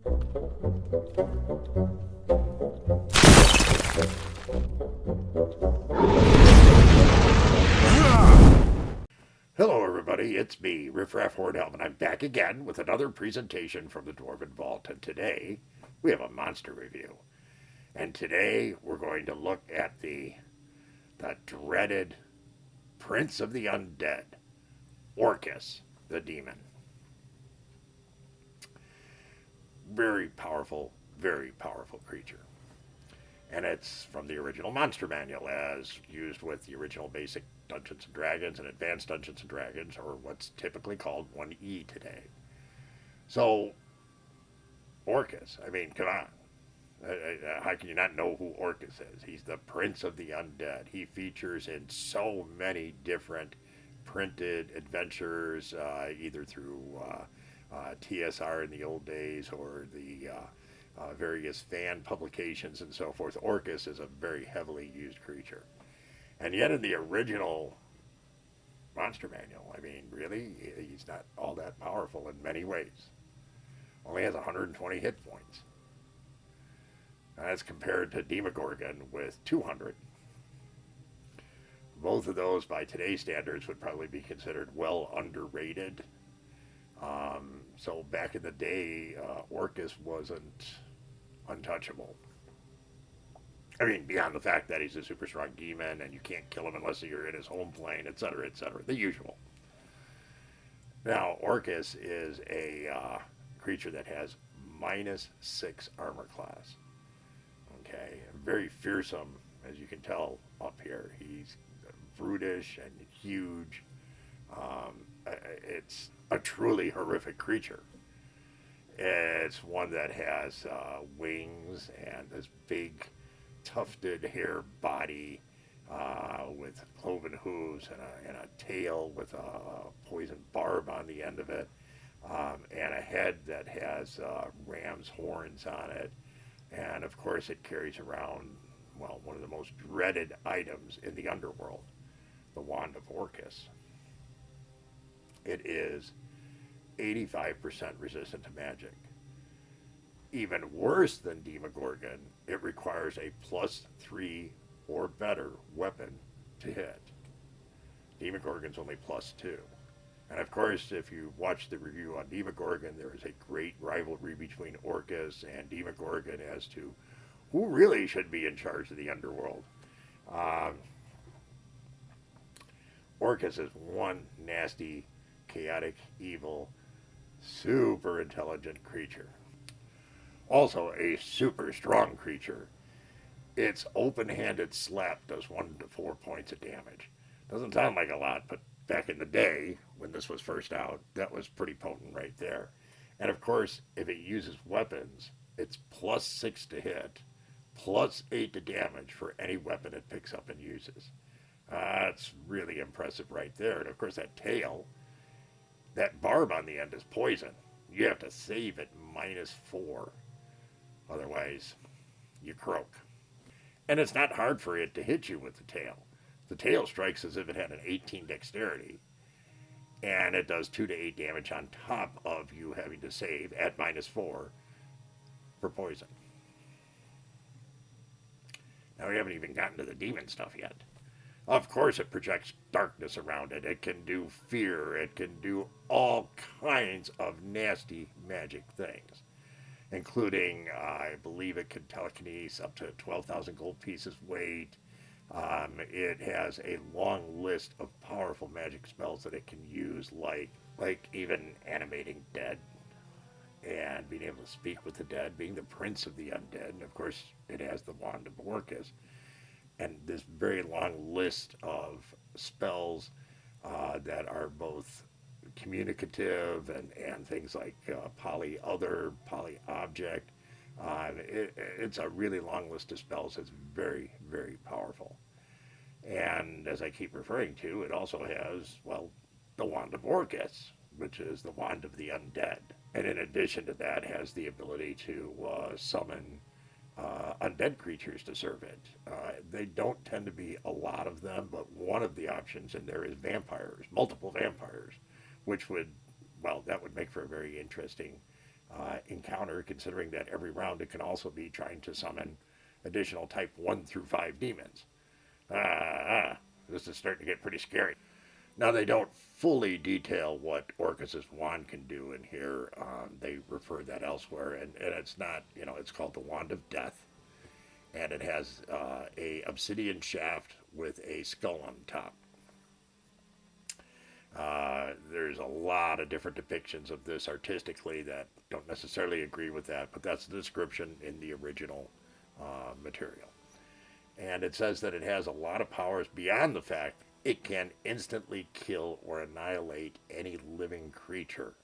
Hello everybody, it's me, Riffraff Hornhelm, and I'm back again with another presentation from the Dwarven Vault, and today we have a monster review. And today we're going to look at the dreaded Prince of the Undead, ORCUS, the demon. Very powerful creature. And it's from the original monster manual, as used with the original basic Dungeons & Dragons and Advanced Dungeons & Dragons, or what's typically called 1E today. So, ORCUS, I mean, come on. How can you not know who ORCUS is? He's the Prince of the Undead. He features in so many different printed adventures, either through TSR in the old days or the various fan publications and so forth. ORCUS is a very heavily used creature. And yet in the original monster manual, I mean, really, he's not all that powerful in many ways. Only has 120 hit points. As compared to DEMOGORGON with 200. Both of those, by today's standards, would probably be considered well underrated. So back in the day, ORCUS wasn't untouchable. I mean, beyond the fact that he's a super strong demon and you can't kill him unless you're in his home plane, etc., etc., the usual. Now, ORCUS is a creature that has -6 armor class. Okay, very fearsome, as you can tell up here. He's brutish and huge. It's a truly horrific creature. It's one that has wings and this big tufted hair body with cloven hooves and a tail with a poison barb on the end of it, and a head that has ram's horns on it. And of course it carries around, well, one of the most dreaded items in the underworld, the Wand of ORCUS. It is 85% resistant to magic. Even worse than DEMOGORGON, it requires a +3 or better weapon to hit. DEMOGORGON's only +2. And of course, if you watch the review on DEMOGORGON, there is a great rivalry between ORCUS and DEMOGORGON as to who really should be in charge of the underworld. ORCUS is one nasty, chaotic, evil, super intelligent creature. Also a super strong creature. Its open-handed slap does 1 to 4 points of damage. Doesn't sound like a lot, but back in the day, when this was first out, that was pretty potent right there. And of course, if it uses weapons, it's +6 to hit, +8 to damage for any weapon it picks up and uses. That's really impressive right there. And of course, that tail, that barb on the end is poison. You have to save it -4. Otherwise, you croak. And it's not hard for it to hit you with the tail. The tail strikes as if it had an 18 dexterity. And it does 2 to 8 damage on top of you having to save at -4 for poison. Now, we haven't even gotten to the demon stuff yet. Of course, it projects darkness around it. It can do fear. It can do all kinds of nasty magic things, including, I believe it can telekinese up to 12,000 gold pieces weight. It has a long list of powerful magic spells that it can use, like even animating dead and being able to speak with the dead, being the Prince of the Undead. And of course, it has the Wand of ORCUS. And this very long list of spells that are both communicative and things like poly-other, poly-object. It's a really long list of spells. It's very, very powerful. And as I keep referring to, it also has, well, the Wand of ORCUS, which is the Wand of the Undead. And in addition to that, has the ability to summon undead creatures to serve it. They don't tend to be a lot of them, but one of the options in there is vampires, multiple vampires, which would, well, that would make for a very interesting encounter, considering that every round it can also be trying to summon additional type 1 through 5 demons. This is starting to get pretty scary. Now, they don't fully detail what ORCUS's wand can do in here. They refer that elsewhere, and it's not, it's called the Wand of Death, and it has a obsidian shaft with a skull on top. There's a lot of different depictions of this artistically that don't necessarily agree with that, but that's the description in the original material. And it says that it has a lot of powers beyond the fact it can instantly kill or annihilate any living creature.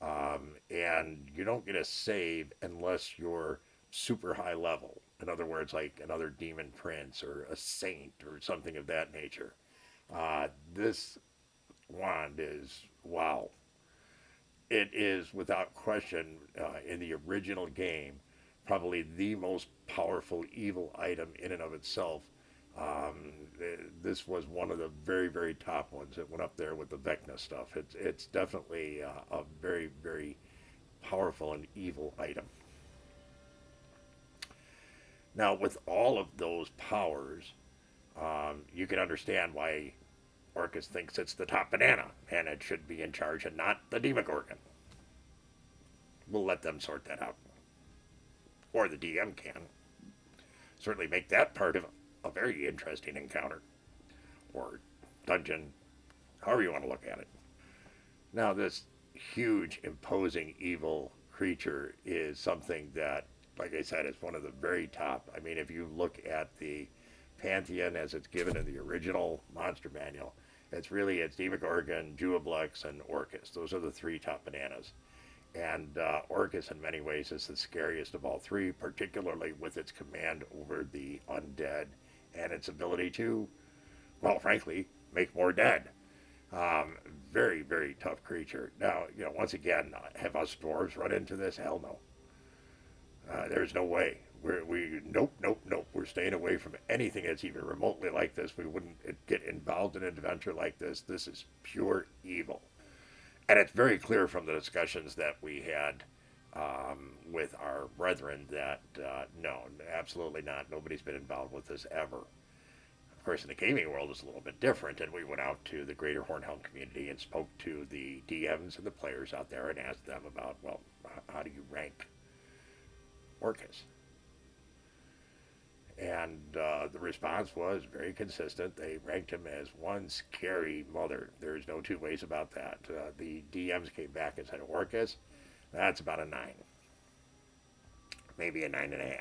And you don't get a save unless you're super high level. In other words, like another demon prince or a saint or something of that nature. This wand is, wow. It is, without question, in the original game, probably the most powerful evil item in and of itself. This was one of the very, very top ones. It went up there with the Vecna stuff. It's definitely a very, very powerful and evil item. Now, with all of those powers, you can understand why ORCUS thinks it's the top banana, and it should be in charge and not the Demogorgon. We'll let them sort that out. Or the DM can. Certainly make that part of a very interesting encounter. Or dungeon, however you want to look at it. Now, this huge, imposing, evil creature is something that, like I said, is one of the very top. I mean, if you look at the pantheon as it's given in the original monster manual, it's Demogorgon, Juoblex, and ORCUS. Those are the three top bananas. And ORCUS, in many ways, is the scariest of all three, particularly with its command over the undead and its ability to, well, frankly, make more dead. Very, very tough creature. Now, once again, have us dwarves run into this? Hell no. There's no way. Nope. We're staying away from anything that's even remotely like this. We wouldn't get involved in an adventure like this. This is pure evil. And it's very clear from the discussions that we had with our brethren that no, absolutely not. Nobody's been involved with this ever. Of course, in the gaming world, it's a little bit different, and we went out to the greater Hornhelm community and spoke to the DMs and the players out there and asked them about, well, how do you rank ORCUS? And the response was very consistent. They ranked him as one scary mother. There's no two ways about that. The DMs came back and said, ORCUS, that's about a 9. Maybe a 9.5.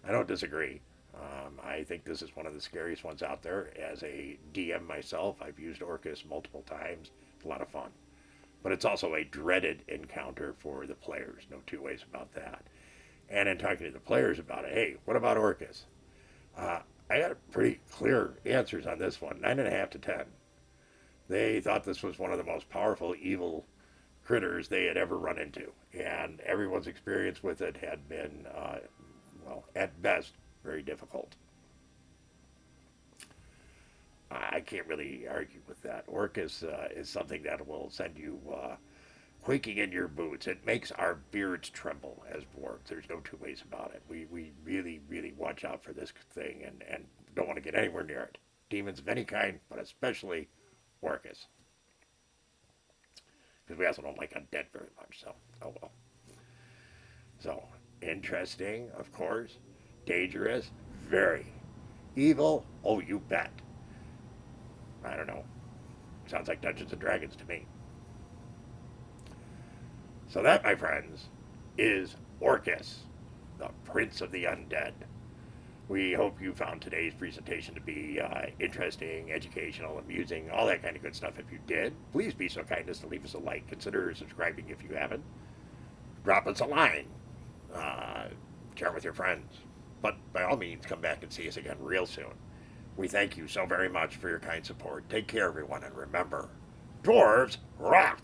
I don't disagree. I think this is one of the scariest ones out there. As a DM myself, I've used ORCUS multiple times. It's a lot of fun. But it's also a dreaded encounter for the players. No two ways about that. And in talking to the players about it, hey, what about ORCUS? I got pretty clear answers on this one, 9.5 to 10. They thought this was one of the most powerful evil critters they had ever run into. And everyone's experience with it had been, well, at best, very difficult. I can't really argue with that. ORCUS is something that will send you quaking in your boots. It makes our beards tremble as dwarves. There's no two ways about it. We really, really watch out for this thing and don't want to get anywhere near it. Demons of any kind, but especially ORCUS. Because we also don't like undead very much, so, oh well. So, interesting, of course. Dangerous, very. Evil, oh, you bet. I don't know. Sounds like Dungeons and Dragons to me. So that, my friends, is ORCUS, the Prince of the Undead. We hope you found today's presentation to be interesting, educational, amusing, all that kind of good stuff. If you did, please be so kind as to leave us a like. Consider subscribing if you haven't. Drop us a line. Share it with your friends. But by all means, come back and see us again real soon. We thank you so very much for your kind support. Take care, everyone, and remember, dwarves rock!